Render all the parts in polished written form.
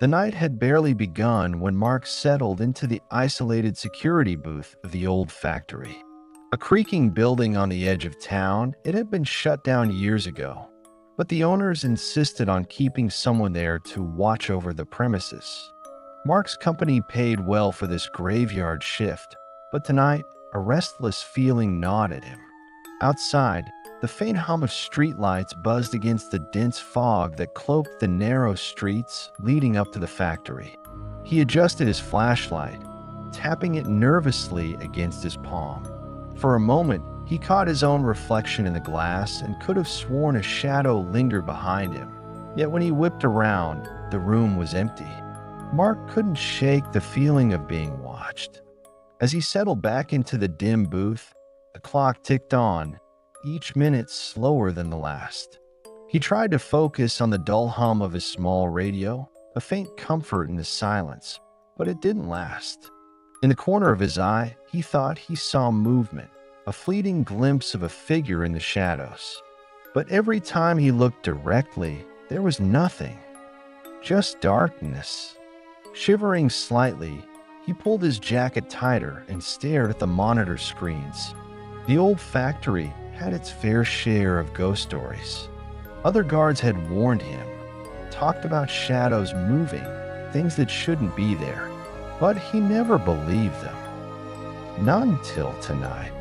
The night had barely begun when Mark settled into the isolated security booth of the old factory. A creaking building on the edge of town, it had been shut down years ago, but the owners insisted on keeping someone there to watch over the premises. Mark's company paid well for this graveyard shift, but tonight, a restless feeling gnawed at him. Outside, the faint hum of streetlights buzzed against the dense fog that cloaked the narrow streets leading up to the factory. He adjusted his flashlight, tapping it nervously against his palm. For a moment, he caught his own reflection in the glass and could have sworn a shadow lingered behind him. Yet when he whipped around, the room was empty. Mark couldn't shake the feeling of being watched. As he settled back into the dim booth, the clock ticked on, each minute slower than the last. He tried to focus on the dull hum of his small radio, a faint comfort in the silence, but it didn't last. In the corner of his eye, he thought he saw movement, a fleeting glimpse of a figure in the shadows. But every time he looked directly, there was nothing, just darkness. Shivering slightly, he pulled his jacket tighter and stared at the monitor screens. The old factory had its fair share of ghost stories. Other guards had warned him, talked about shadows moving, things that shouldn't be there, but he never believed them. Not until tonight.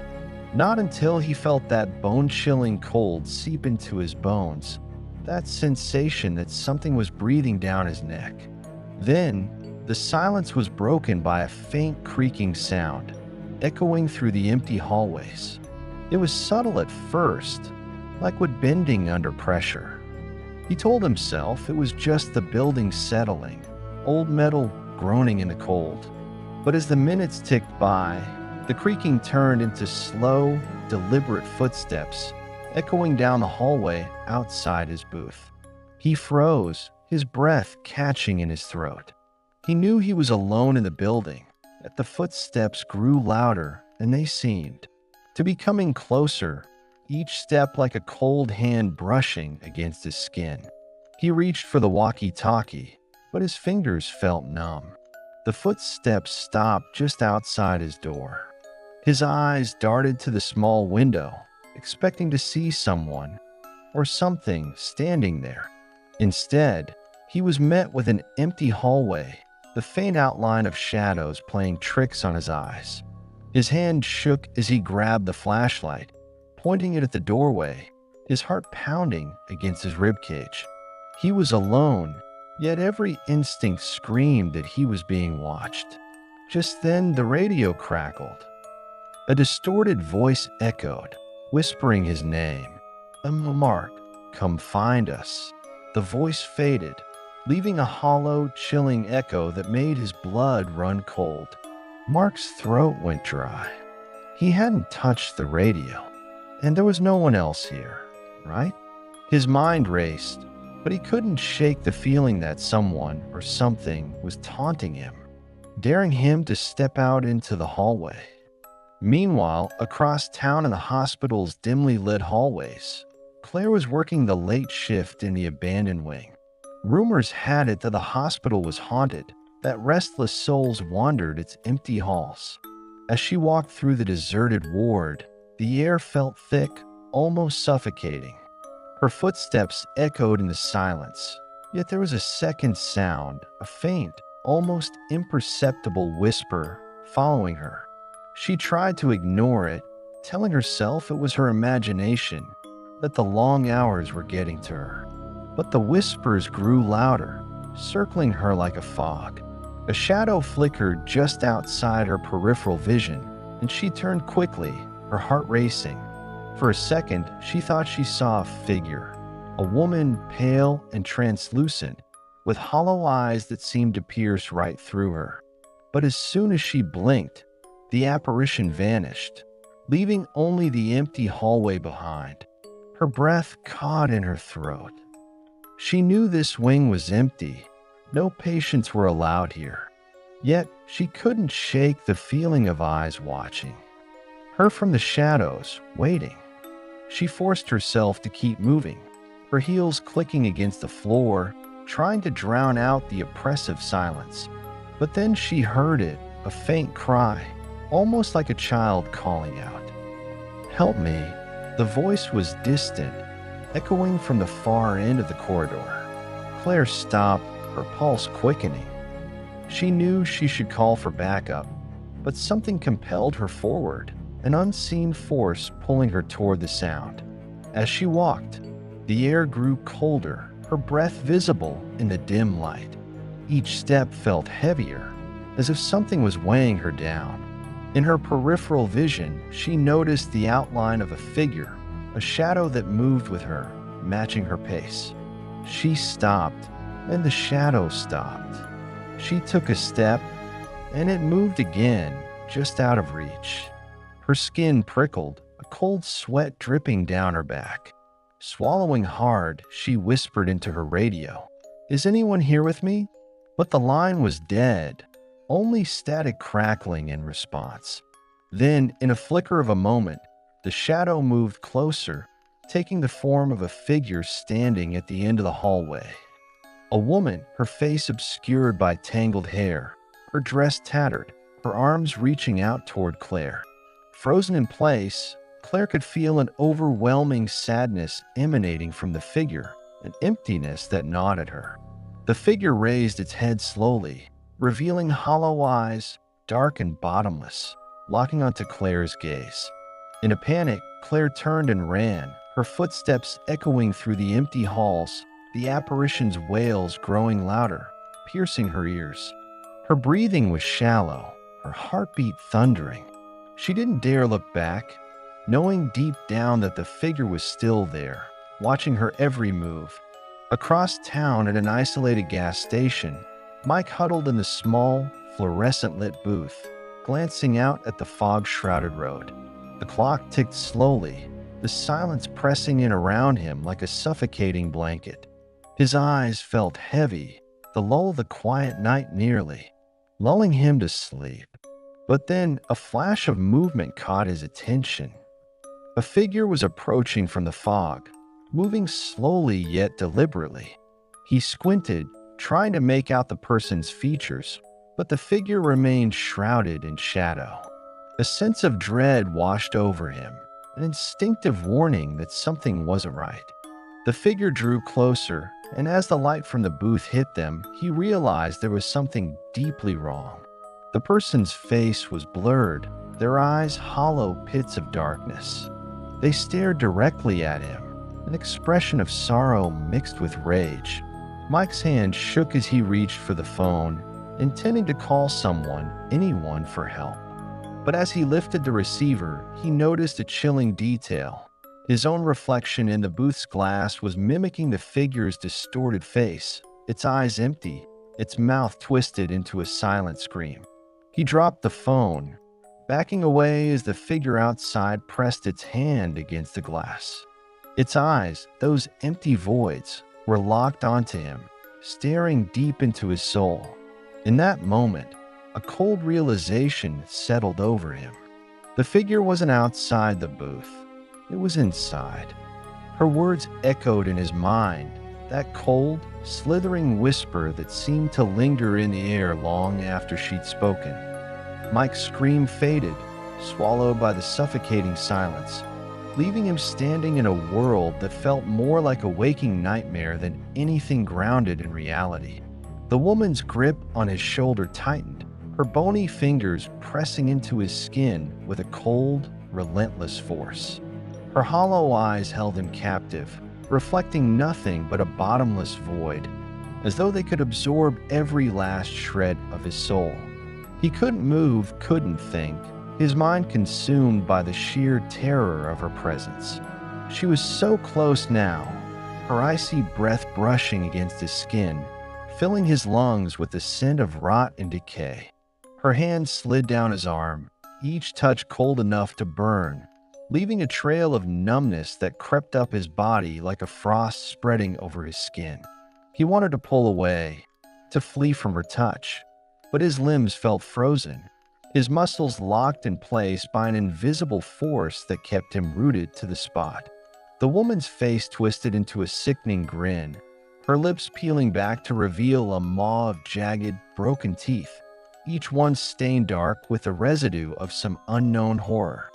Not until he felt that bone-chilling cold seep into his bones, that sensation that something was breathing down his neck. Then, the silence was broken by a faint creaking sound, echoing through the empty hallways. It was subtle at first, like wood bending under pressure. He told himself it was just the building settling, old metal groaning in the cold. But as the minutes ticked by, the creaking turned into slow, deliberate footsteps, echoing down the hallway outside his booth. He froze, his breath catching in his throat. He knew he was alone in the building, that the footsteps grew louder, and they seemed to be coming closer, each step like a cold hand brushing against his skin. He reached for the walkie-talkie, but his fingers felt numb. The footsteps stopped just outside his door. His eyes darted to the small window, expecting to see someone or something standing there. Instead, he was met with an empty hallway, the faint outline of shadows playing tricks on his eyes. His hand shook as he grabbed the flashlight, pointing it at the doorway, his heart pounding against his ribcage. He was alone, yet every instinct screamed that he was being watched. Just then, the radio crackled. A distorted voice echoed, whispering his name. "Mark, come find us." The voice faded, leaving a hollow, chilling echo that made his blood run cold. Mark's throat went dry. He hadn't touched the radio, and there was no one else here, right? His mind raced, but he couldn't shake the feeling that someone or something was taunting him, daring him to step out into the hallway. Meanwhile, across town in the hospital's dimly lit hallways, Claire was working the late shift in the abandoned wing. Rumors had it that the hospital was haunted, that restless souls wandered its empty halls. As she walked through the deserted ward, the air felt thick, almost suffocating. Her footsteps echoed in the silence, yet there was a second sound, a faint, almost imperceptible whisper following her. She tried to ignore it, telling herself it was her imagination, that the long hours were getting to her. But the whispers grew louder, circling her like a fog. A shadow flickered just outside her peripheral vision, and she turned quickly, her heart racing. For a second, she thought she saw a figure, a woman pale and translucent, with hollow eyes that seemed to pierce right through her. But as soon as she blinked, the apparition vanished, leaving only the empty hallway behind. Her breath caught in her throat. She knew this wing was empty. No patients were allowed here. Yet she couldn't shake the feeling of eyes watching her from the shadows, waiting. She forced herself to keep moving, her heels clicking against the floor, trying to drown out the oppressive silence. But then she heard it, a faint cry, almost like a child calling out. "Help me." The voice was distant, echoing from the far end of the corridor. Claire stopped, her pulse quickening. She knew she should call for backup, but something compelled her forward, an unseen force pulling her toward the sound. As she walked, the air grew colder, her breath visible in the dim light. Each step felt heavier, as if something was weighing her down. In her peripheral vision, she noticed the outline of a figure, a shadow that moved with her, matching her pace. She stopped, and the shadow stopped. She took a step, and it moved again, just out of reach. Her skin prickled, a cold sweat dripping down her back. Swallowing hard, she whispered into her radio, "Is anyone here with me?" But the line was dead, only static crackling in response. Then, in a flicker of a moment, the shadow moved closer, taking the form of a figure standing at the end of the hallway. A woman, her face obscured by tangled hair, her dress tattered, her arms reaching out toward Claire. Frozen in place, Claire could feel an overwhelming sadness emanating from the figure, an emptiness that gnawed at her. The figure raised its head slowly, revealing hollow eyes, dark and bottomless, locking onto Claire's gaze. In a panic, Claire turned and ran, her footsteps echoing through the empty halls, the apparition's wails growing louder, piercing her ears. Her breathing was shallow, her heartbeat thundering. She didn't dare look back, knowing deep down that the figure was still there, watching her every move. Across town at an isolated gas station, Mike huddled in the small, fluorescent-lit booth, glancing out at the fog-shrouded road. The clock ticked slowly, the silence pressing in around him like a suffocating blanket. His eyes felt heavy, the lull of the quiet night nearly, lulling him to sleep. But then a flash of movement caught his attention. A figure was approaching from the fog, moving slowly yet deliberately. He squinted, trying to make out the person's features, but the figure remained shrouded in shadow. A sense of dread washed over him, an instinctive warning that something wasn't right. The figure drew closer, and as the light from the booth hit them, he realized there was something deeply wrong. The person's face was blurred, their eyes hollow pits of darkness. They stared directly at him, an expression of sorrow mixed with rage. Mike's hand shook as he reached for the phone, intending to call someone, anyone, for help. But as he lifted the receiver, he noticed a chilling detail. His own reflection in the booth's glass was mimicking the figure's distorted face, its eyes empty, its mouth twisted into a silent scream. He dropped the phone, backing away as the figure outside pressed its hand against the glass. Its eyes, those empty voids, were locked onto him, staring deep into his soul. In that moment, a cold realization settled over him. The figure wasn't outside the booth. It was inside. Her words echoed in his mind, that cold, slithering whisper that seemed to linger in the air long after she'd spoken. Mike's scream faded, swallowed by the suffocating silence, leaving him standing in a world that felt more like a waking nightmare than anything grounded in reality. The woman's grip on his shoulder tightened, her bony fingers pressing into his skin with a cold, relentless force. Her hollow eyes held him captive, reflecting nothing but a bottomless void, as though they could absorb every last shred of his soul. He couldn't move, couldn't think, his mind consumed by the sheer terror of her presence. She was so close now, her icy breath brushing against his skin, filling his lungs with the scent of rot and decay. Her hand slid down his arm, each touch cold enough to burn, leaving a trail of numbness that crept up his body like a frost spreading over his skin. He wanted to pull away, to flee from her touch, but his limbs felt frozen, his muscles locked in place by an invisible force that kept him rooted to the spot. The woman's face twisted into a sickening grin, her lips peeling back to reveal a maw of jagged, broken teeth, each one stained dark with a residue of some unknown horror.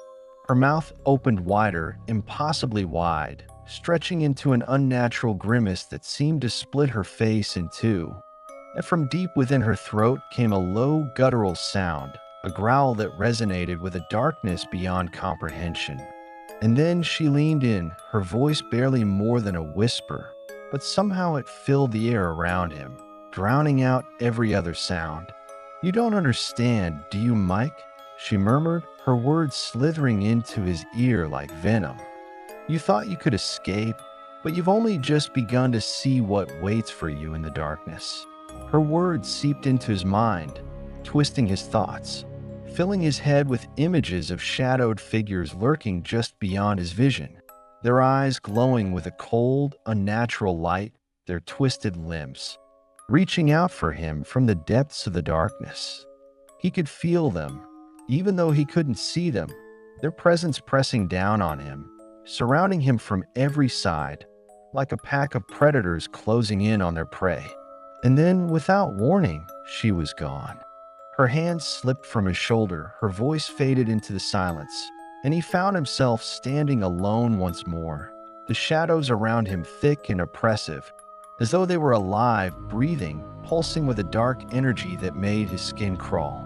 Her mouth opened wider, impossibly wide, stretching into an unnatural grimace that seemed to split her face in two. And from deep within her throat came a low, guttural sound, a growl that resonated with a darkness beyond comprehension. And then she leaned in, her voice barely more than a whisper, but somehow it filled the air around him, drowning out every other sound. "You don't understand, do you, Mike?" she murmured, her words slithering into his ear like venom. "You thought you could escape, but you've only just begun to see what waits for you in the darkness." Her words seeped into his mind, twisting his thoughts, filling his head with images of shadowed figures lurking just beyond his vision, their eyes glowing with a cold, unnatural light, their twisted limbs reaching out for him from the depths of the darkness. He could feel them, even though he couldn't see them, their presence pressing down on him, surrounding him from every side, like a pack of predators closing in on their prey. And then, without warning, she was gone. Her hands slipped from his shoulder, her voice faded into the silence, and he found himself standing alone once more, the shadows around him thick and oppressive, as though they were alive, breathing, pulsing with a dark energy that made his skin crawl.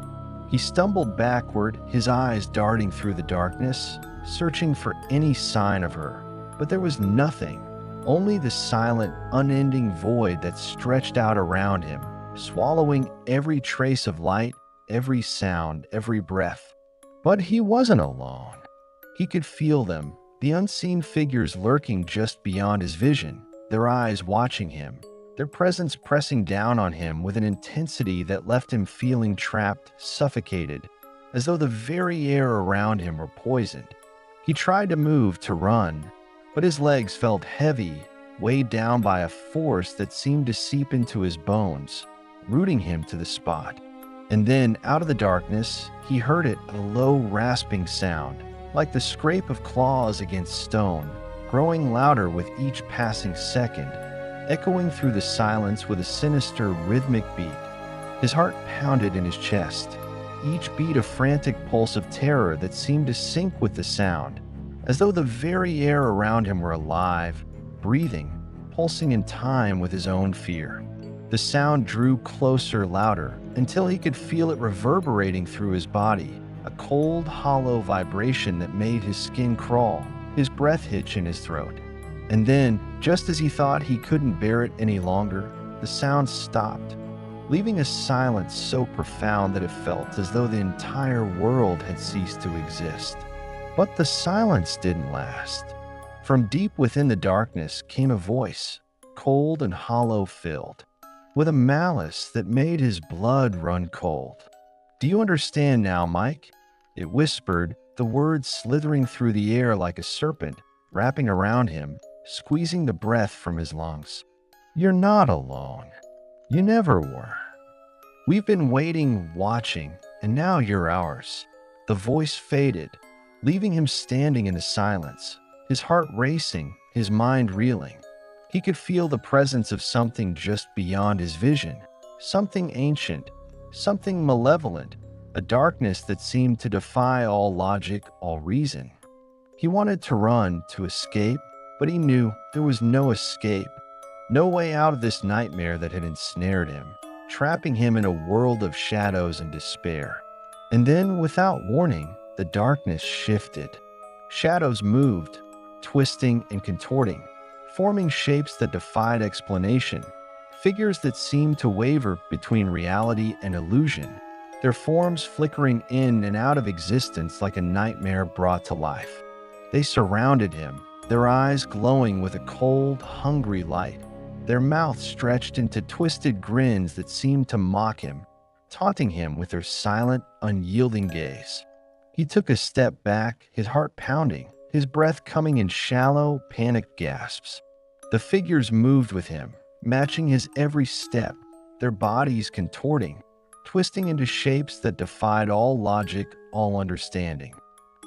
He stumbled backward, his eyes darting through the darkness, searching for any sign of her. But there was nothing, only the silent, unending void that stretched out around him, swallowing every trace of light, every sound, every breath. But he wasn't alone. He could feel them, the unseen figures lurking just beyond his vision, their eyes watching him, their presence pressing down on him with an intensity that left him feeling trapped, suffocated, as though the very air around him were poisoned. He tried to move, to run, but his legs felt heavy, weighed down by a force that seemed to seep into his bones, rooting him to the spot. And then, out of the darkness, he heard it, a low, rasping sound, like the scrape of claws against stone, growing louder with each passing second, echoing through the silence with a sinister, rhythmic beat. His heart pounded in his chest, each beat a frantic pulse of terror that seemed to sync with the sound, as though the very air around him were alive, breathing, pulsing in time with his own fear. The sound drew closer, louder, until he could feel it reverberating through his body, a cold, hollow vibration that made his skin crawl, his breath hitch in his throat. And then, just as he thought he couldn't bear it any longer, the sound stopped, leaving a silence so profound that it felt as though the entire world had ceased to exist. But the silence didn't last. From deep within the darkness came a voice, cold and hollow-filled, with a malice that made his blood run cold. "Do you understand now, Mike?" It whispered, the words slithering through the air like a serpent, wrapping around him, squeezing the breath from his lungs. "You're not alone. You never were. We've been waiting, watching, and now you're ours." The voice faded, leaving him standing in the silence, his heart racing, his mind reeling. He could feel the presence of something just beyond his vision, something ancient, something malevolent, a darkness that seemed to defy all logic, all reason. He wanted to run, to escape, but he knew there was no escape, no way out of this nightmare that had ensnared him, trapping him in a world of shadows and despair. And then, without warning, the darkness shifted. Shadows moved, twisting and contorting, forming shapes that defied explanation, figures that seemed to waver between reality and illusion, their forms flickering in and out of existence like a nightmare brought to life. They surrounded him, their eyes glowing with a cold, hungry light, their mouths stretched into twisted grins that seemed to mock him, taunting him with their silent, unyielding gaze. He took a step back, his heart pounding, his breath coming in shallow, panicked gasps. The figures moved with him, matching his every step, their bodies contorting, twisting into shapes that defied all logic, all understanding.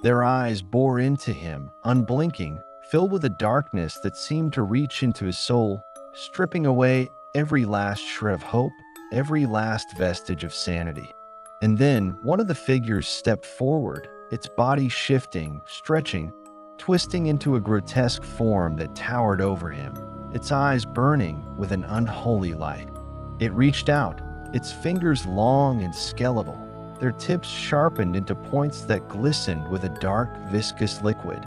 Their eyes bore into him, unblinking, filled with a darkness that seemed to reach into his soul, stripping away every last shred of hope, every last vestige of sanity. And then one of the figures stepped forward, its body shifting, stretching, twisting into a grotesque form that towered over him, its eyes burning with an unholy light. It reached out, its fingers long and skeletal, their tips sharpened into points that glistened with a dark, viscous liquid.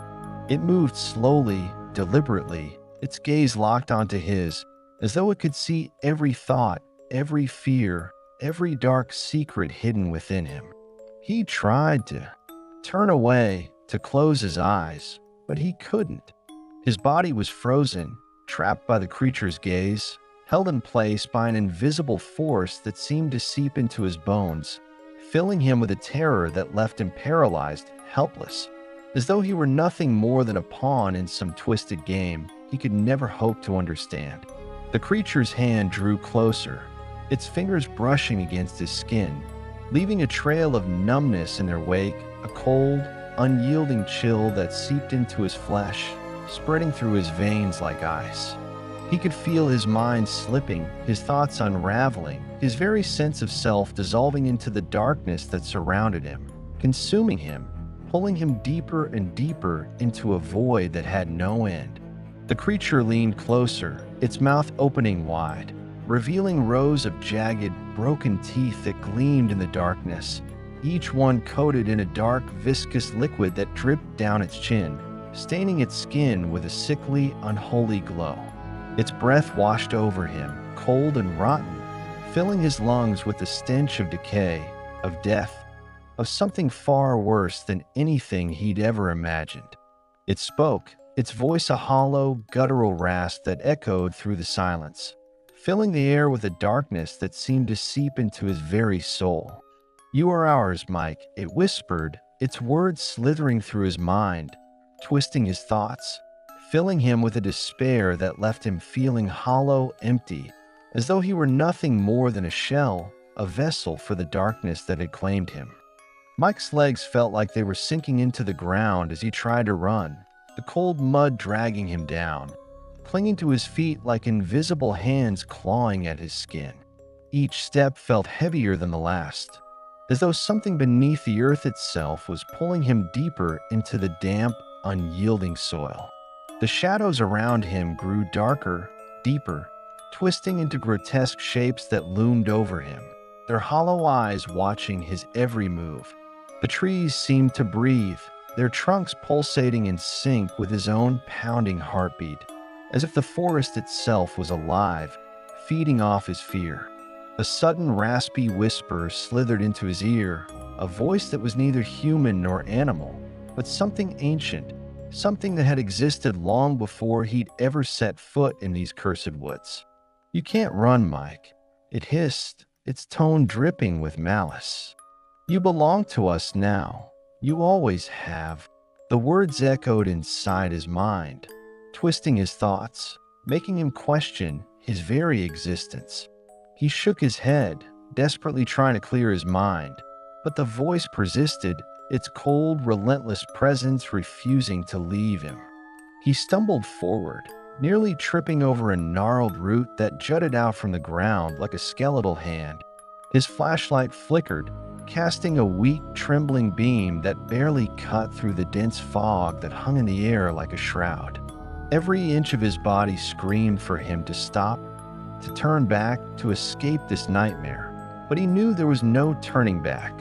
It moved slowly, deliberately, its gaze locked onto his, as though it could see every thought, every fear, every dark secret hidden within him. He tried to turn away, to close his eyes, but he couldn't. His body was frozen, trapped by the creature's gaze, held in place by an invisible force that seemed to seep into his bones, filling him with a terror that left him paralyzed, helpless, as though he were nothing more than a pawn in some twisted game he could never hope to understand. The creature's hand drew closer, its fingers brushing against his skin, leaving a trail of numbness in their wake, a cold, unyielding chill that seeped into his flesh, spreading through his veins like ice. He could feel his mind slipping, his thoughts unraveling, his very sense of self dissolving into the darkness that surrounded him, consuming him, pulling him deeper and deeper into a void that had no end. The creature leaned closer, its mouth opening wide, revealing rows of jagged, broken teeth that gleamed in the darkness, each one coated in a dark, viscous liquid that dripped down its chin, staining its skin with a sickly, unholy glow. Its breath washed over him, cold and rotten, filling his lungs with the stench of decay, of death, of something far worse than anything he'd ever imagined. It spoke, its voice a hollow, guttural rasp that echoed through the silence, filling the air with a darkness that seemed to seep into his very soul. "You are ours, Mike," it whispered, its words slithering through his mind, twisting his thoughts, filling him with a despair that left him feeling hollow, empty, as though he were nothing more than a shell, a vessel for the darkness that had claimed him. Mike's legs felt like they were sinking into the ground as he tried to run, the cold mud dragging him down, clinging to his feet like invisible hands clawing at his skin. Each step felt heavier than the last, as though something beneath the earth itself was pulling him deeper into the damp, unyielding soil. The shadows around him grew darker, deeper, twisting into grotesque shapes that loomed over him, their hollow eyes watching his every move. The trees seemed to breathe, their trunks pulsating in sync with his own pounding heartbeat, as if the forest itself was alive, feeding off his fear. A sudden raspy whisper slithered into his ear, a voice that was neither human nor animal, but something ancient, something that had existed long before he'd ever set foot in these cursed woods. "You can't run, Mike," it hissed, its tone dripping with malice. "You belong to us now. You always have." The words echoed inside his mind, twisting his thoughts, making him question his very existence. He shook his head, desperately trying to clear his mind, but the voice persisted, its cold, relentless presence refusing to leave him. He stumbled forward, nearly tripping over a gnarled root that jutted out from the ground like a skeletal hand. His flashlight flickered, casting a weak, trembling beam that barely cut through the dense fog that hung in the air like a shroud. Every inch of his body screamed for him to stop, to turn back, to escape this nightmare, but he knew there was no turning back.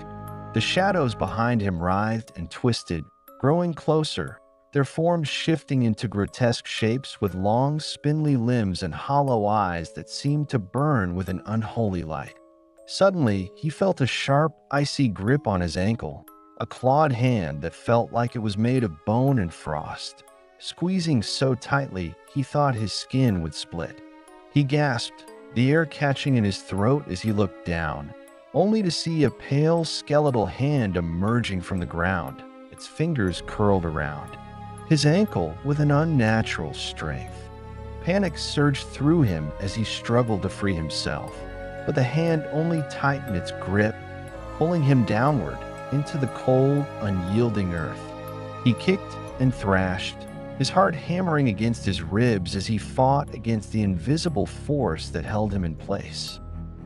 The shadows behind him writhed and twisted, growing closer, their forms shifting into grotesque shapes with long, spindly limbs and hollow eyes that seemed to burn with an unholy light. Suddenly, he felt a sharp, icy grip on his ankle, a clawed hand that felt like it was made of bone and frost, squeezing so tightly he thought his skin would split. He gasped, the air catching in his throat as he looked down, only to see a pale, skeletal hand emerging from the ground, its fingers curled around his ankle with an unnatural strength. Panic surged through him as he struggled to free himself, but the hand only tightened its grip, pulling him downward into the cold, unyielding earth. He kicked and thrashed, his heart hammering against his ribs as he fought against the invisible force that held him in place.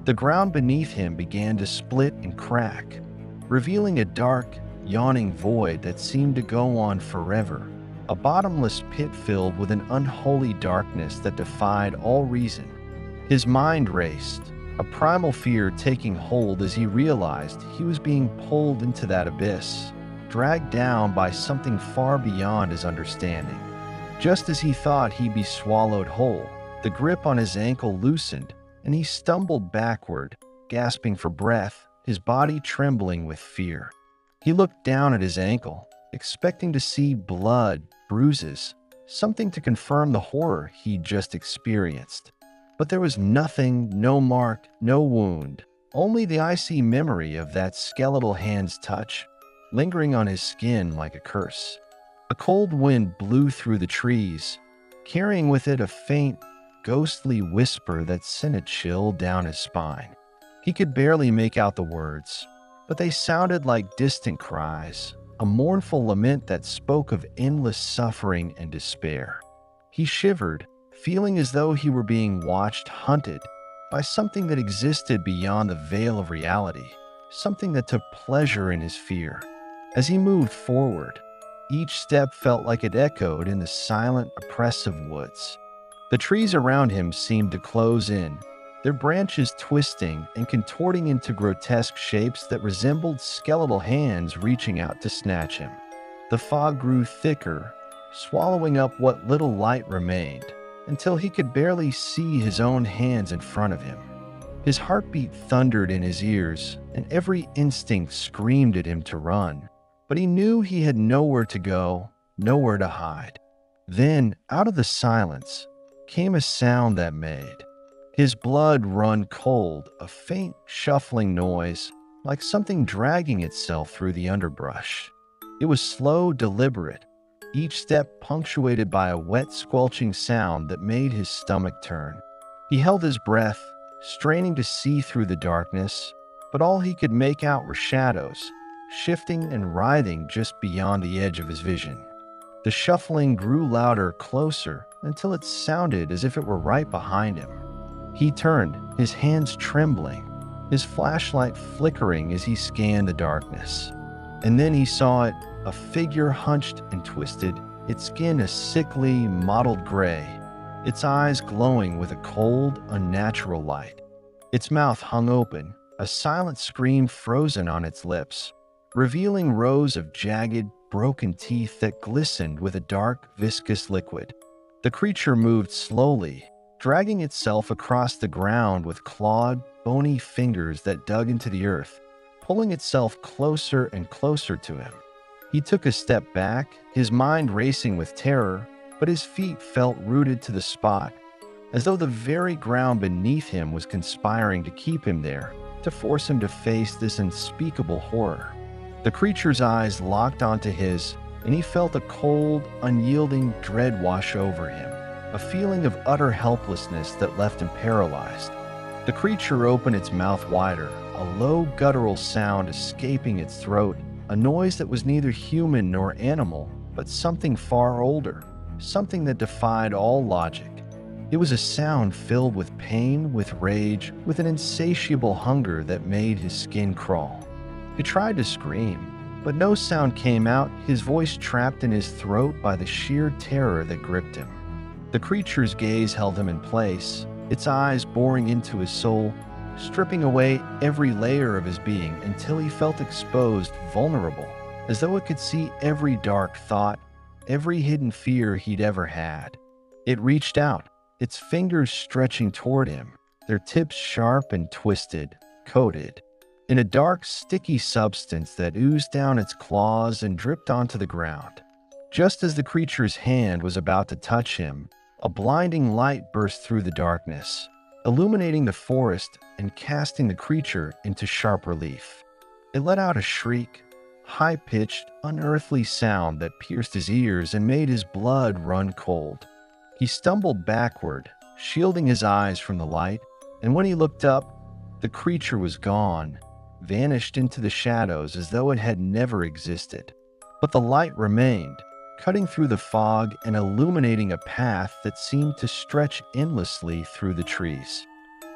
The ground beneath him began to split and crack, revealing a dark, yawning void that seemed to go on forever, a bottomless pit filled with an unholy darkness that defied all reason. His mind raced, a primal fear taking hold as he realized he was being pulled into that abyss, dragged down by something far beyond his understanding. Just as he thought he'd be swallowed whole, the grip on his ankle loosened, and he stumbled backward, gasping for breath, his body trembling with fear. He looked down at his ankle, expecting to see blood, bruises, something to confirm the horror he'd just experienced. But there was nothing, no mark, no wound, only the icy memory of that skeletal hand's touch, lingering on his skin like a curse. A cold wind blew through the trees, carrying with it a faint, ghostly whisper that sent a chill down his spine. He could barely make out the words, but they sounded like distant cries, a mournful lament that spoke of endless suffering and despair. He shivered, feeling as though he were being watched, hunted, by something that existed beyond the veil of reality, something that took pleasure in his fear. As he moved forward, each step felt like it echoed in the silent, oppressive woods. The trees around him seemed to close in, their branches twisting and contorting into grotesque shapes that resembled skeletal hands reaching out to snatch him. The fog grew thicker, swallowing up what little light remained, until he could barely see his own hands in front of him. His heartbeat thundered in his ears, and every instinct screamed at him to run. But he knew he had nowhere to go, nowhere to hide. Then, out of the silence, came a sound that made his blood run cold, a faint shuffling noise, like something dragging itself through the underbrush. It was slow, deliberate, each step punctuated by a wet, squelching sound that made his stomach turn. He held his breath, straining to see through the darkness, but all he could make out were shadows, shifting and writhing just beyond the edge of his vision. The shuffling grew louder, closer, until it sounded as if it were right behind him. He turned, his hands trembling, his flashlight flickering as he scanned the darkness. And then he saw it, a figure hunched and twisted, its skin a sickly, mottled gray, its eyes glowing with a cold, unnatural light. Its mouth hung open, a silent scream frozen on its lips, revealing rows of jagged, broken teeth that glistened with a dark, viscous liquid. The creature moved slowly, dragging itself across the ground with clawed, bony fingers that dug into the earth, pulling itself closer and closer to him. He took a step back, his mind racing with terror, but his feet felt rooted to the spot, as though the very ground beneath him was conspiring to keep him there, to force him to face this unspeakable horror. The creature's eyes locked onto his, and he felt a cold, unyielding dread wash over him, a feeling of utter helplessness that left him paralyzed. The creature opened its mouth wider, a low guttural sound escaping its throat, a noise that was neither human nor animal, but something far older, something that defied all logic. It was a sound filled with pain, with rage, with an insatiable hunger that made his skin crawl. He tried to scream, but no sound came out, his voice trapped in his throat by the sheer terror that gripped him. The creature's gaze held him in place, its eyes boring into his soul, stripping away every layer of his being until he felt exposed, vulnerable, as though it could see every dark thought, every hidden fear he'd ever had. It reached out, its fingers stretching toward him, their tips sharp and twisted, coated in a dark, sticky substance that oozed down its claws and dripped onto the ground. Just as the creature's hand was about to touch him, a blinding light burst through the darkness, illuminating the forest and casting the creature into sharp relief. It let out a shriek, high-pitched, unearthly sound that pierced his ears and made his blood run cold. He stumbled backward, shielding his eyes from the light, and when he looked up, the creature was gone, vanished into the shadows as though it had never existed. But the light remained, cutting through the fog and illuminating a path that seemed to stretch endlessly through the trees.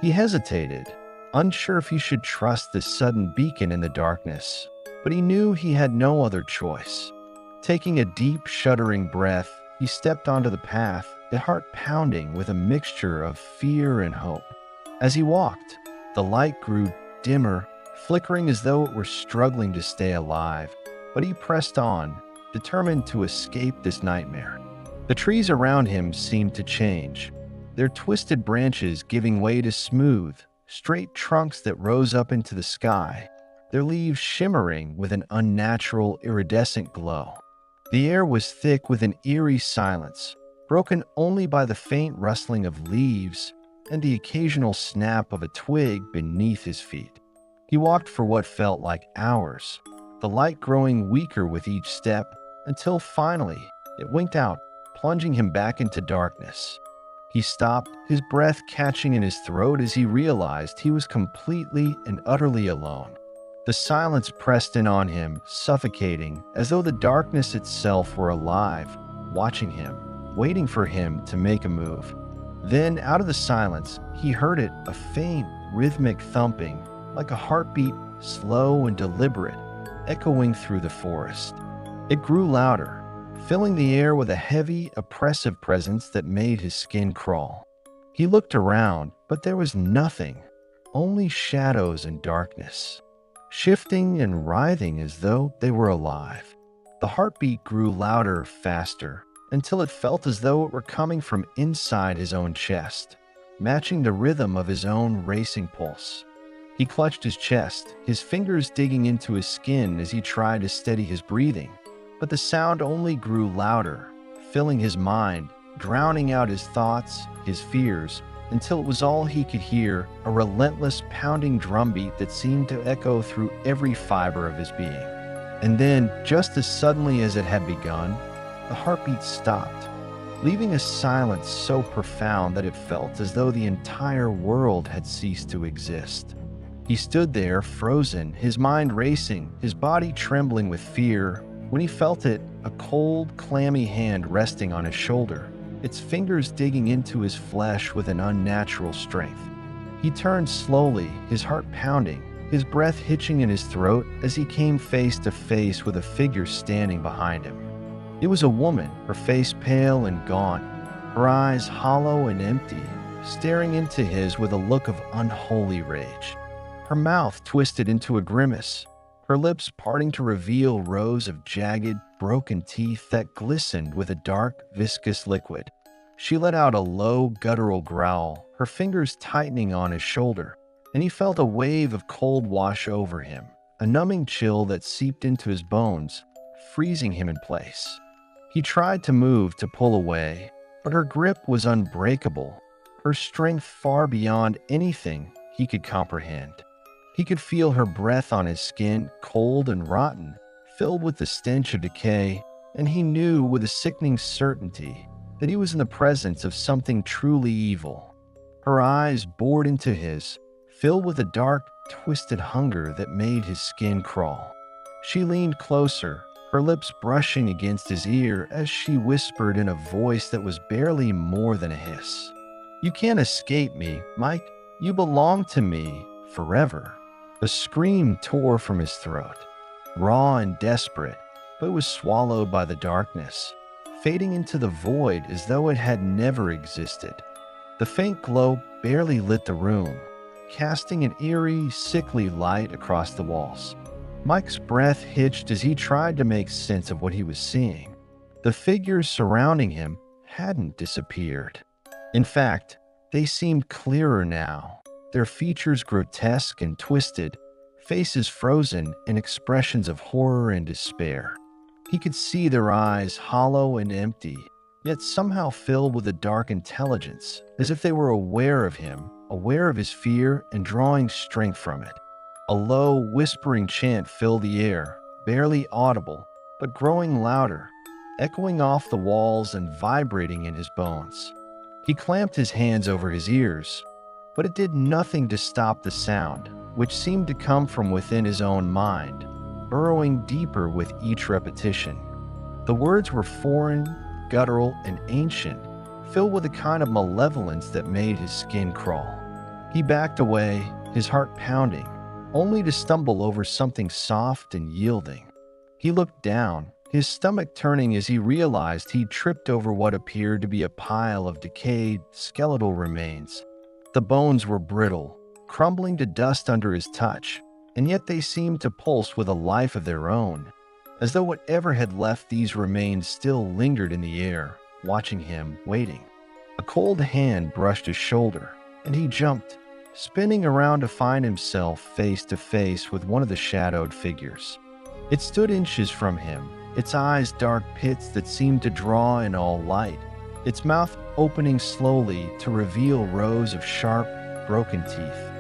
He hesitated, unsure if he should trust this sudden beacon in the darkness, but he knew he had no other choice. Taking a deep, shuddering breath, he stepped onto the path, his heart pounding with a mixture of fear and hope. As he walked, the light grew dimmer, flickering as though it were struggling to stay alive, but he pressed on, determined to escape this nightmare. The trees around him seemed to change, their twisted branches giving way to smooth, straight trunks that rose up into the sky, their leaves shimmering with an unnatural, iridescent glow. The air was thick with an eerie silence, broken only by the faint rustling of leaves and the occasional snap of a twig beneath his feet. He walked for what felt like hours, the light growing weaker with each step, until finally it winked out, plunging him back into darkness. He stopped, his breath catching in his throat as he realized he was completely and utterly alone. The silence pressed in on him, suffocating, as though the darkness itself were alive, watching him, waiting for him to make a move. Then, out of the silence, he heard it, a faint, rhythmic thumping, like a heartbeat, slow and deliberate, echoing through the forest. It grew louder, filling the air with a heavy, oppressive presence that made his skin crawl. He looked around, but there was nothing, only shadows and darkness, shifting and writhing as though they were alive. The heartbeat grew louder, faster, until it felt as though it were coming from inside his own chest, matching the rhythm of his own racing pulse. He clutched his chest, his fingers digging into his skin as he tried to steady his breathing, but the sound only grew louder, filling his mind, drowning out his thoughts, his fears, until it was all he could hear, a relentless pounding drumbeat that seemed to echo through every fiber of his being. And then, just as suddenly as it had begun, the heartbeat stopped, leaving a silence so profound that it felt as though the entire world had ceased to exist. He stood there, frozen, his mind racing, his body trembling with fear, when he felt it, a cold, clammy hand resting on his shoulder, its fingers digging into his flesh with an unnatural strength. He turned slowly, his heart pounding, his breath hitching in his throat as he came face to face with a figure standing behind him. It was a woman, her face pale and gaunt, her eyes hollow and empty, staring into his with a look of unholy rage. Her mouth twisted into a grimace, her lips parting to reveal rows of jagged, broken teeth that glistened with a dark, viscous liquid. She let out a low, guttural growl, her fingers tightening on his shoulder, and he felt a wave of cold wash over him, a numbing chill that seeped into his bones, freezing him in place. He tried to move, to pull away, but her grip was unbreakable, her strength far beyond anything he could comprehend. He could feel her breath on his skin, cold and rotten, filled with the stench of decay, and he knew with a sickening certainty that he was in the presence of something truly evil. Her eyes bored into his, filled with a dark, twisted hunger that made his skin crawl. She leaned closer, her lips brushing against his ear as she whispered in a voice that was barely more than a hiss. "You can't escape me, Mike. You belong to me forever." A scream tore from his throat, raw and desperate, but it was swallowed by the darkness, fading into the void as though it had never existed. The faint glow barely lit the room, casting an eerie, sickly light across the walls. Mike's breath hitched as he tried to make sense of what he was seeing. The figures surrounding him hadn't disappeared. In fact, they seemed clearer now, their features grotesque and twisted, faces frozen in expressions of horror and despair. He could see their eyes hollow and empty, yet somehow filled with a dark intelligence, as if they were aware of him, aware of his fear and drawing strength from it. A low, whispering chant filled the air, barely audible, but growing louder, echoing off the walls and vibrating in his bones. He clamped his hands over his ears, but it did nothing to stop the sound, which seemed to come from within his own mind, burrowing deeper with each repetition. The words were foreign, guttural, and ancient, filled with a kind of malevolence that made his skin crawl. He backed away, his heart pounding, only to stumble over something soft and yielding. He looked down, his stomach turning as he realized he'd tripped over what appeared to be a pile of decayed, skeletal remains. The bones were brittle, crumbling to dust under his touch, and yet they seemed to pulse with a life of their own, as though whatever had left these remains still lingered in the air, watching him, waiting. A cold hand brushed his shoulder, and he jumped, spinning around to find himself face to face with one of the shadowed figures. It stood inches from him, its eyes dark pits that seemed to draw in all light, its mouth opening slowly to reveal rows of sharp, broken teeth.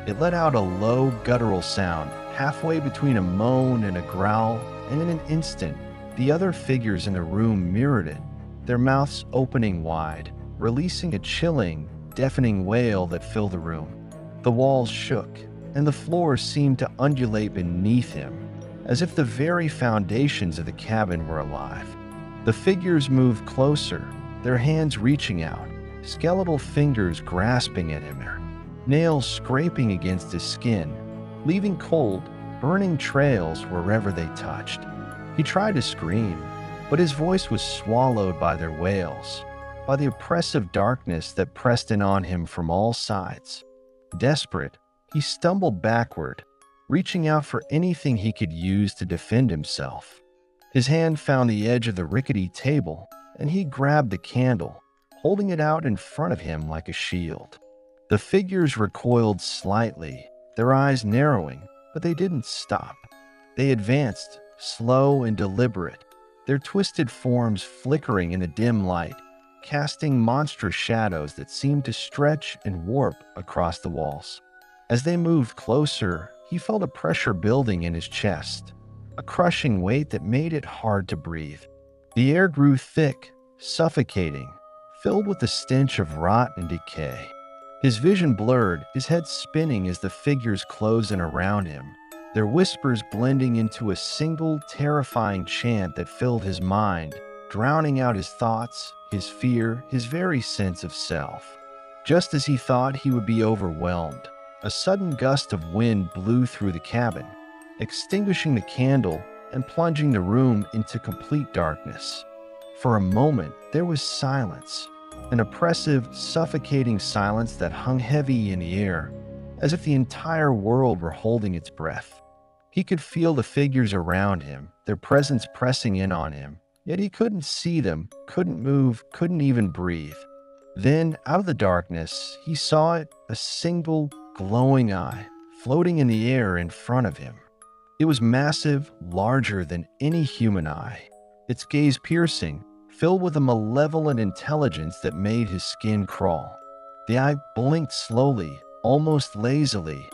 It let out a low, guttural sound, halfway between a moan and a growl, and in an instant, the other figures in the room mirrored it, their mouths opening wide, releasing a chilling, deafening wail that filled the room. The walls shook, and the floor seemed to undulate beneath him, as if the very foundations of the cabin were alive. The figures moved closer, their hands reaching out, skeletal fingers grasping at him, nails scraping against his skin, leaving cold, burning trails wherever they touched. He tried to scream, but his voice was swallowed by their wails, by the oppressive darkness that pressed in on him from all sides. Desperate, he stumbled backward, reaching out for anything he could use to defend himself. His hand found the edge of the rickety table, and he grabbed the candle, holding it out in front of him like a shield. The figures recoiled slightly, their eyes narrowing, but they didn't stop. They advanced, slow and deliberate, their twisted forms flickering in the dim light, casting monstrous shadows that seemed to stretch and warp across the walls. As they moved closer, he felt a pressure building in his chest, a crushing weight that made it hard to breathe. The air grew thick, suffocating, filled with the stench of rot and decay. His vision blurred, his head spinning as the figures closed in around him, their whispers blending into a single, terrifying chant that filled his mind, drowning out his thoughts, his fear, his very sense of self. Just as he thought he would be overwhelmed, a sudden gust of wind blew through the cabin, extinguishing the candle and plunging the room into complete darkness. For a moment, there was silence, an oppressive, suffocating silence that hung heavy in the air, as if the entire world were holding its breath. He could feel the figures around him, their presence pressing in on him, yet he couldn't see them, couldn't move, couldn't even breathe. Then, out of the darkness, he saw it, a single, glowing eye, floating in the air in front of him. It was massive, larger than any human eye, its gaze piercing, filled with a malevolent intelligence that made his skin crawl. The eye blinked slowly, almost lazily,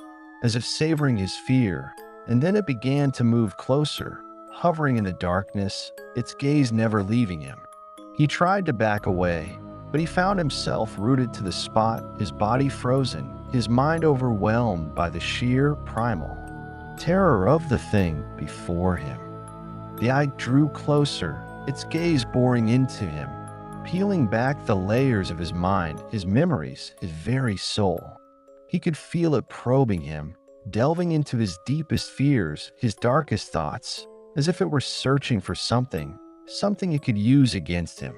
as if savoring his fear, and then it began to move closer, hovering in the darkness, its gaze never leaving him. He tried to back away, but he found himself rooted to the spot, his body frozen, his mind overwhelmed by the sheer, primal terror of the thing before him. The eye drew closer, its gaze boring into him, peeling back the layers of his mind, his memories, his very soul. He could feel it probing him, delving into his deepest fears, his darkest thoughts, as if it were searching for something it could use against him.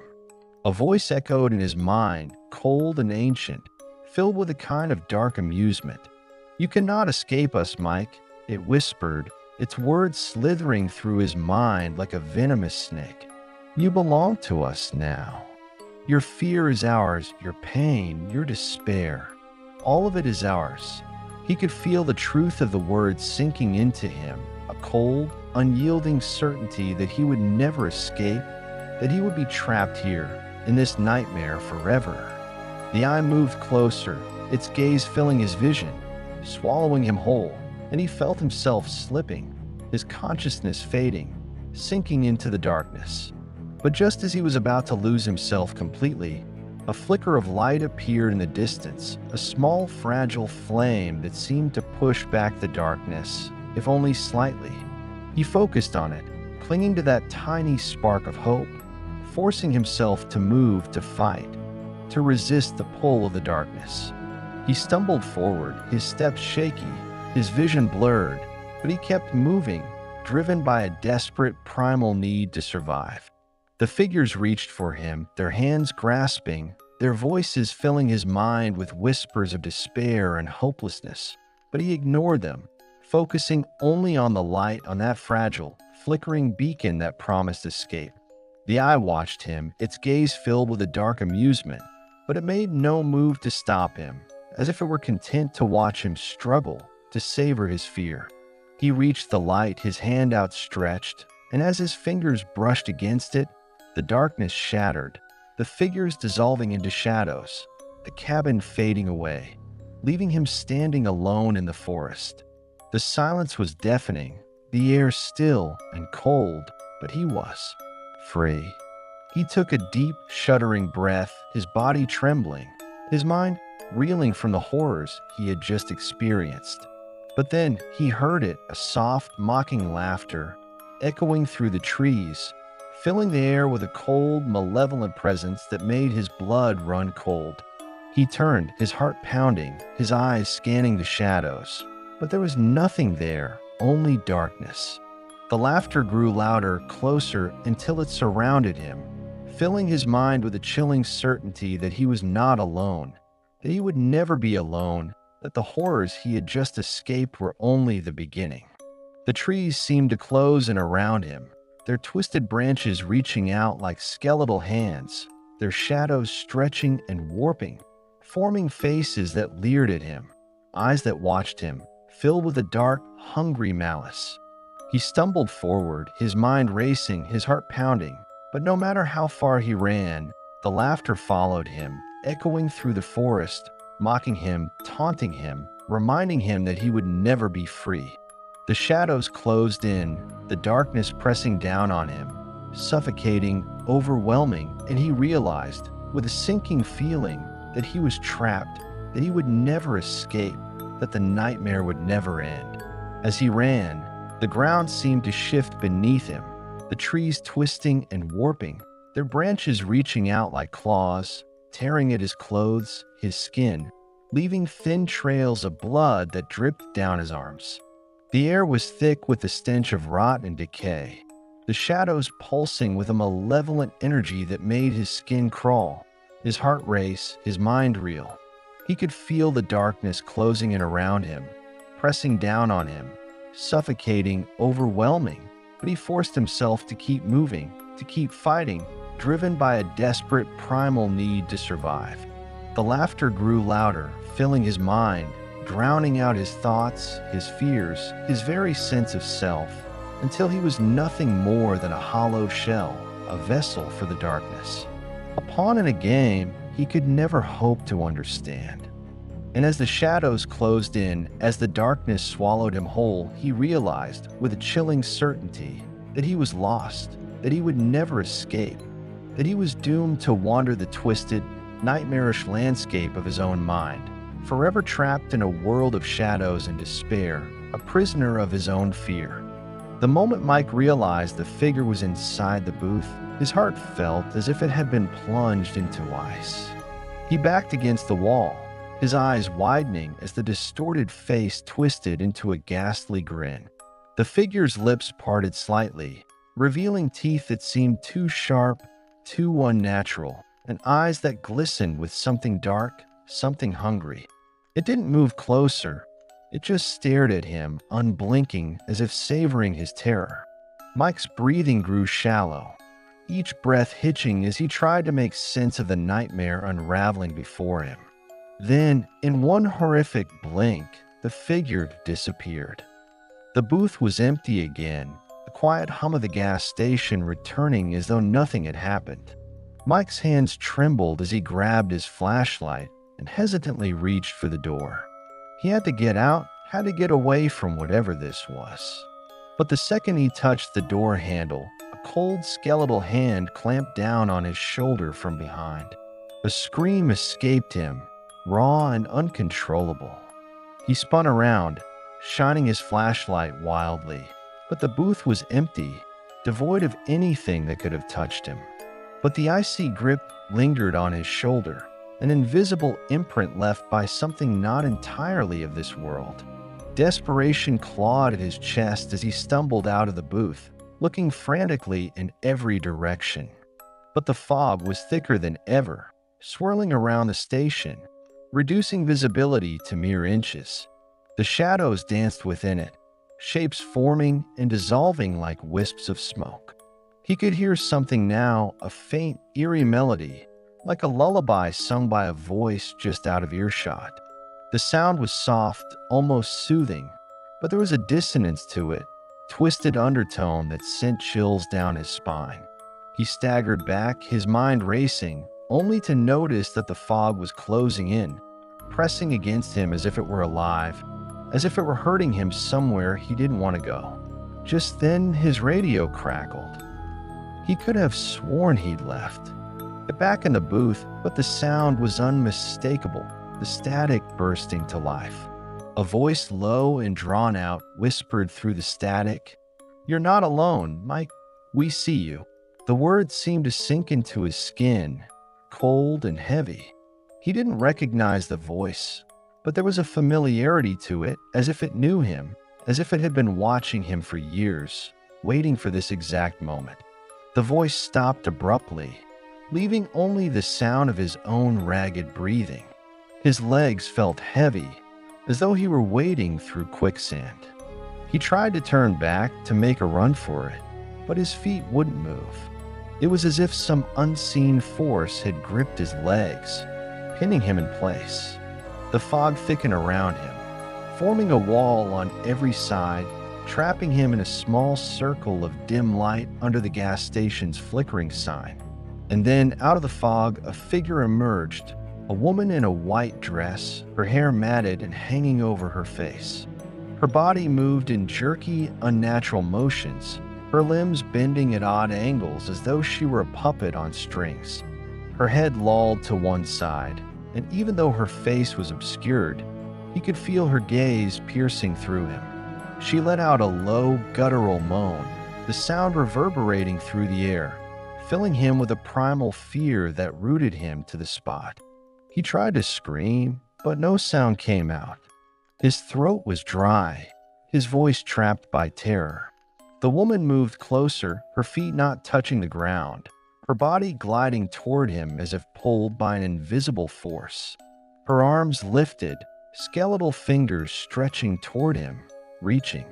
A voice echoed in his mind, cold and ancient, filled with a kind of dark amusement. "You cannot escape us, Mike," it whispered, its words slithering through his mind like a venomous snake. "You belong to us now. Your fear is ours, your pain, your despair. All of it is ours." He could feel the truth of the words sinking into him, a cold, unyielding certainty that he would never escape, that he would be trapped here, in this nightmare forever. The eye moved closer, its gaze filling his vision, swallowing him whole, and he felt himself slipping, his consciousness fading, sinking into the darkness. But just as he was about to lose himself completely, a flicker of light appeared in the distance, a small, fragile flame that seemed to push back the darkness, if only slightly. He focused on it, clinging to that tiny spark of hope, forcing himself to move, to fight, to resist the pull of the darkness. He stumbled forward, his steps shaky, his vision blurred, but he kept moving, driven by a desperate, primal need to survive. The figures reached for him, their hands grasping, their voices filling his mind with whispers of despair and hopelessness. But he ignored them, focusing only on the light on that fragile, flickering beacon that promised escape. The eye watched him, its gaze filled with a dark amusement, but it made no move to stop him, as if it were content to watch him struggle, to savor his fear. He reached the light, his hand outstretched, and as his fingers brushed against it, the darkness shattered, the figures dissolving into shadows, the cabin fading away, leaving him standing alone in the forest. The silence was deafening, the air still and cold, but he was free. He took a deep, shuddering breath, his body trembling, his mind reeling from the horrors he had just experienced. But then he heard it, a soft, mocking laughter, echoing through the trees, filling the air with a cold, malevolent presence that made his blood run cold. He turned, his heart pounding, his eyes scanning the shadows. But there was nothing there, only darkness. The laughter grew louder, closer, until it surrounded him, filling his mind with a chilling certainty that he was not alone, that he would never be alone, that the horrors he had just escaped were only the beginning. The trees seemed to close in around him, their twisted branches reaching out like skeletal hands, their shadows stretching and warping, forming faces that leered at him, eyes that watched him, filled with a dark, hungry malice. He stumbled forward, his mind racing, his heart pounding, but no matter how far he ran, the laughter followed him, echoing through the forest, mocking him, taunting him, reminding him that he would never be free. The shadows closed in, the darkness pressing down on him, suffocating, overwhelming, and he realized, with a sinking feeling, that he was trapped, that he would never escape, that the nightmare would never end. As he ran, the ground seemed to shift beneath him, the trees twisting and warping, their branches reaching out like claws, tearing at his clothes, his skin, leaving thin trails of blood that dripped down his arms. The air was thick with the stench of rot and decay, the shadows pulsing with a malevolent energy that made his skin crawl, his heart race, his mind reel. He could feel the darkness closing in around him, pressing down on him, suffocating, overwhelming, but he forced himself to keep moving, to keep fighting, driven by a desperate, primal need to survive. The laughter grew louder, filling his mind, drowning out his thoughts, his fears, his very sense of self, until he was nothing more than a hollow shell, a vessel for the darkness. A pawn in a game he could never hope to understand. And as the shadows closed in, as the darkness swallowed him whole, he realized, with a chilling certainty, that he was lost, that he would never escape, that he was doomed to wander the twisted, nightmarish landscape of his own mind, forever trapped in a world of shadows and despair, a prisoner of his own fear. The moment Mike realized the figure was inside the booth, his heart felt as if it had been plunged into ice. He backed against the wall, his eyes widening as the distorted face twisted into a ghastly grin. The figure's lips parted slightly, revealing teeth that seemed too sharp, too unnatural, and eyes that glistened with something dark, something hungry. It didn't move closer. It just stared at him, unblinking, as if savoring his terror. Mike's breathing grew shallow, each breath hitching as he tried to make sense of the nightmare unraveling before him. Then, in one horrific blink, the figure disappeared. The booth was empty again, the quiet hum of the gas station returning as though nothing had happened. Mike's hands trembled as he grabbed his flashlight and hesitantly reached for the door. He had to get out, had to get away from whatever this was. But the second he touched the door handle, a cold skeletal hand clamped down on his shoulder from behind. A scream escaped him, raw and uncontrollable. He spun around, shining his flashlight wildly, but the booth was empty, devoid of anything that could have touched him. But the icy grip lingered on his shoulder, an invisible imprint left by something not entirely of this world. Desperation clawed at his chest as he stumbled out of the booth, looking frantically in every direction. But the fog was thicker than ever, swirling around the station, reducing visibility to mere inches. The shadows danced within it, shapes forming and dissolving like wisps of smoke. He could hear something now, a faint, eerie melody, like a lullaby sung by a voice just out of earshot. The sound was soft, almost soothing, but there was a dissonance to it, twisted undertone that sent chills down his spine. He staggered back, his mind racing, only to notice that the fog was closing in, pressing against him as if it were alive, as if it were hurting him somewhere he didn't want to go. Just then, his radio crackled. He could have sworn he'd left. Back in the booth, but the sound was unmistakable, the static bursting to life. A voice low and drawn out whispered through the static, "You're not alone, Mike. We see you." The words seemed to sink into his skin, cold and heavy. He didn't recognize the voice, but there was a familiarity to it, as if it knew him, as if it had been watching him for years, waiting for this exact moment. The voice stopped abruptly, leaving only the sound of his own ragged breathing. His legs felt heavy, as though he were wading through quicksand. He tried to turn back to make a run for it, but his feet wouldn't move. It was as if some unseen force had gripped his legs, pinning him in place. The fog thickened around him, forming a wall on every side, trapping him in a small circle of dim light under the gas station's flickering sign. And then, out of the fog, a figure emerged, a woman in a white dress, her hair matted and hanging over her face. Her body moved in jerky, unnatural motions, her limbs bending at odd angles as though she were a puppet on strings. Her head lolled to one side, and even though her face was obscured, he could feel her gaze piercing through him. She let out a low, guttural moan, the sound reverberating through the air, filling him with a primal fear that rooted him to the spot. He tried to scream, but no sound came out. His throat was dry, his voice trapped by terror. The woman moved closer, her feet not touching the ground, her body gliding toward him as if pulled by an invisible force. Her arms lifted, skeletal fingers stretching toward him, reaching.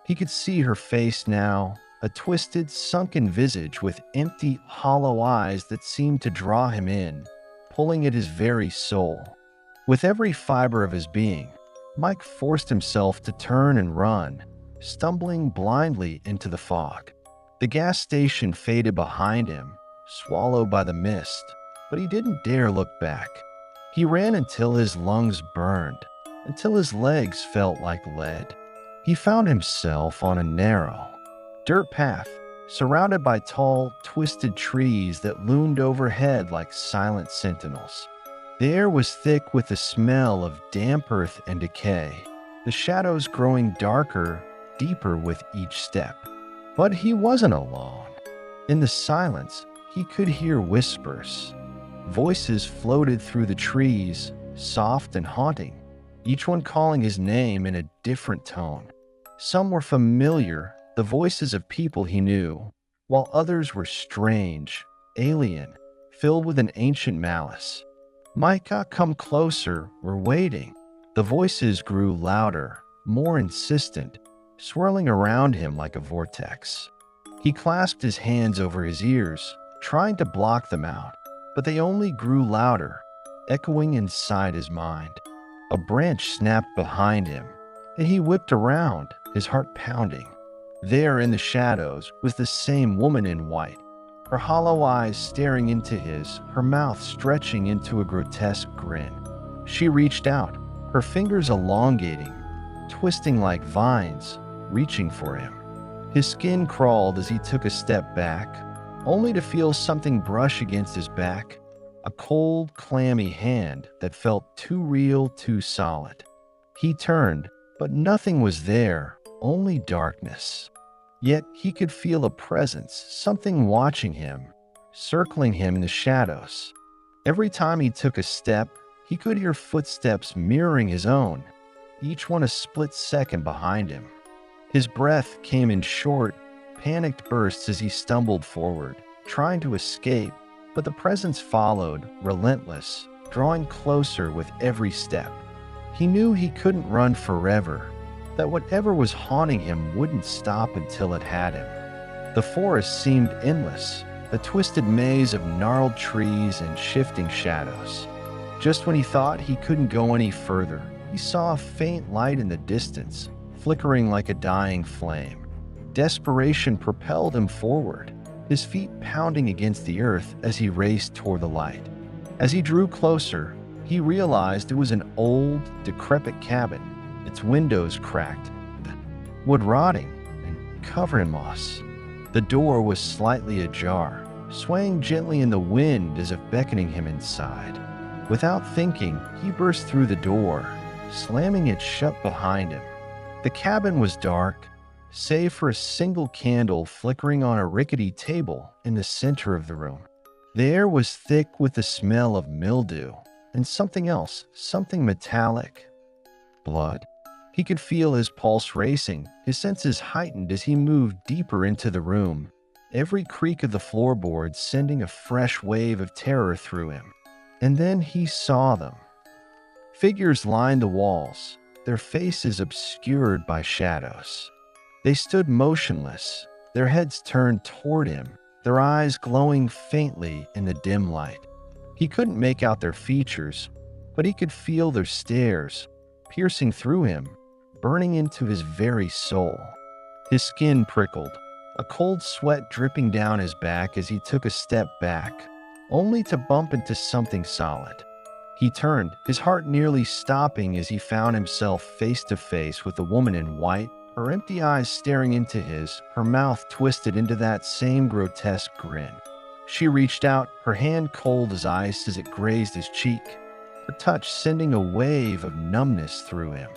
He could see her face now, a twisted, sunken visage with empty, hollow eyes that seemed to draw him in, pulling at his very soul. With every fiber of his being, Mike forced himself to turn and run, stumbling blindly into the fog. The gas station faded behind him, swallowed by the mist, but he didn't dare look back. He ran until his lungs burned, until his legs felt like lead. He found himself on a narrow, dirt path, surrounded by tall, twisted trees that loomed overhead like silent sentinels. The air was thick with the smell of damp earth and decay, the shadows growing darker, deeper with each step. But he wasn't alone. In the silence, he could hear whispers. Voices floated through the trees, soft and haunting, each one calling his name in a different tone. Some were familiar, the voices of people he knew, while others were strange, alien, filled with an ancient malice. Micah, come closer, we're waiting. The voices grew louder, more insistent, swirling around him like a vortex. He clasped his hands over his ears, trying to block them out, but they only grew louder, echoing inside his mind. A branch snapped behind him, and he whipped around, his heart pounding. There in the shadows was the same woman in white, her hollow eyes staring into his, her mouth stretching into a grotesque grin. She reached out, her fingers elongating, twisting like vines, reaching for him. His skin crawled as he took a step back, only to feel something brush against his back, a cold, clammy hand that felt too real, too solid. He turned, but nothing was there, only darkness. Yet he could feel a presence, something watching him, circling him in the shadows. Every time he took a step, he could hear footsteps mirroring his own, each one a split second behind him. His breath came in short, panicked bursts as he stumbled forward, trying to escape, but the presence followed, relentless, drawing closer with every step. He knew he couldn't run forever, that whatever was haunting him wouldn't stop until it had him. The forest seemed endless, a twisted maze of gnarled trees and shifting shadows. Just when he thought he couldn't go any further, he saw a faint light in the distance, flickering like a dying flame. Desperation propelled him forward, his feet pounding against the earth as he raced toward the light. As he drew closer, he realized it was an old, decrepit cabin, its windows cracked, wood rotting and covered in moss. The door was slightly ajar, swaying gently in the wind as if beckoning him inside. Without thinking, he burst through the door, slamming it shut behind him. The cabin was dark, save for a single candle flickering on a rickety table in the center of the room. The air was thick with the smell of mildew and something else, something metallic. Blood. He could feel his pulse racing, his senses heightened as he moved deeper into the room, every creak of the floorboards sending a fresh wave of terror through him. And then he saw them. Figures lined the walls, their faces obscured by shadows. They stood motionless, their heads turned toward him, their eyes glowing faintly in the dim light. He couldn't make out their features, but he could feel their stares, piercing through him, burning into his very soul. His skin prickled, a cold sweat dripping down his back as he took a step back, only to bump into something solid. He turned, his heart nearly stopping as he found himself face to face with the woman in white, her empty eyes staring into his, her mouth twisted into that same grotesque grin. She reached out, her hand cold as ice as it grazed his cheek, her touch sending a wave of numbness through him.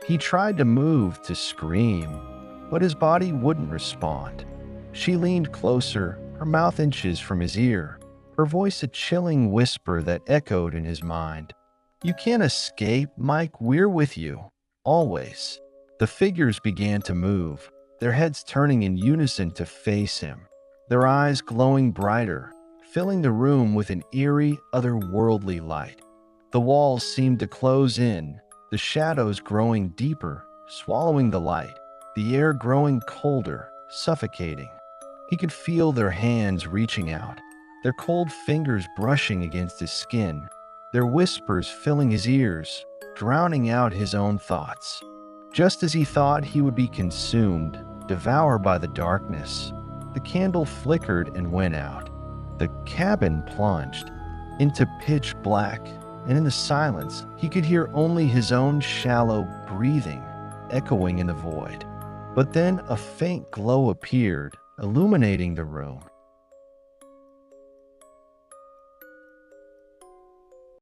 He tried to move, to scream, but his body wouldn't respond. She leaned closer, her mouth inches from his ear, her voice a chilling whisper that echoed in his mind. "You can't escape, Mike, we're with you. Always." The figures began to move, their heads turning in unison to face him, their eyes glowing brighter, filling the room with an eerie, otherworldly light. The walls seemed to close in, the shadows growing deeper, swallowing the light, the air growing colder, suffocating. He could feel their hands reaching out, their cold fingers brushing against his skin, their whispers filling his ears, drowning out his own thoughts. Just as he thought he would be consumed, devoured by the darkness, the candle flickered and went out. The cabin plunged into pitch black, and in the silence, he could hear only his own shallow breathing echoing in the void. But then a faint glow appeared, illuminating the room.